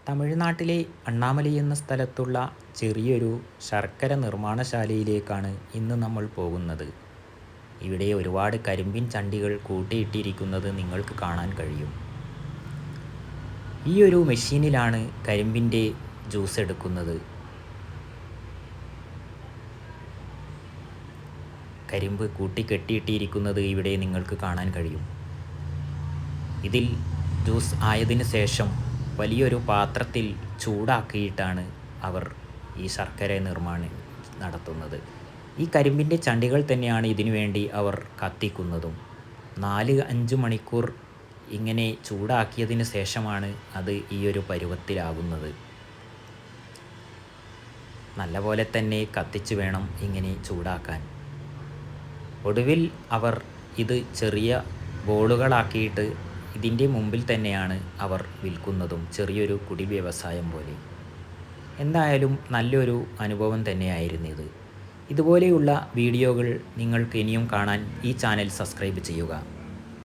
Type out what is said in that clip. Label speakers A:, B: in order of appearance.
A: തമിഴ്നാട്ടിലെ അണ്ണാമലൈ എന്ന സ്ഥലത്തുള്ള ചെറിയൊരു ശർക്കര നിർമ്മാണശാലയിലേക്കാണ് ഇന്ന് നമ്മൾ പോകുന്നത്. ഇവിടെ ഒരുപാട് കരിമ്പിൻ ചണ്ടികൾ കൂട്ടിയിട്ടിരിക്കുന്നത് നിങ്ങൾക്ക് കാണാൻ കഴിയും. ഈ ഒരു മെഷീനിലാണ് കരിമ്പിൻ്റെ ജ്യൂസ് എടുക്കുന്നത്. കരിമ്പ് കൂട്ടിക്കെട്ടിയിട്ടിരിക്കുന്നത് ഇവിടെ നിങ്ങൾക്ക് കാണാൻ കഴിയും. ഇതിൽ ജ്യൂസ് ആയതിനു ശേഷം വലിയൊരു പാത്രത്തിൽ ചൂടാക്കിയിട്ടാണ് അവർ ഈ ശർക്കര നിർമ്മാണം നടത്തുന്നത്. ഈ കരിമ്പിൻ്റെ ചണ്ടികൾ തന്നെയാണ് ഇതിനു വേണ്ടി അവർ കത്തിക്കുന്നതും. 4-5 മണിക്കൂർ ഇങ്ങനെ ചൂടാക്കിയതിന് ശേഷമാണ് അത് ഈ ഒരു പരുവത്തിലാകുന്നത്. നല്ലപോലെ തന്നെ കത്തിച്ച് വേണം ഇങ്ങനെ ചൂടാക്കാൻ. ഒടുവിൽ അവർ ഇത് ചെറിയ ബോളുകളാക്കിയിട്ട് ഇതിൻ്റെ മുമ്പിൽ തന്നെയാണ് അവർ വിൽക്കുന്നതും, ചെറിയൊരു കുടി വ്യവസായം പോലെ. എന്തായാലും നല്ലൊരു അനുഭവം തന്നെയായിരുന്നു ഇത്. ഇതുപോലെയുള്ള വീഡിയോകൾ നിങ്ങൾക്ക് ഇനിയും കാണാൻ ഈ ചാനൽ സബ്സ്ക്രൈബ് ചെയ്യുക.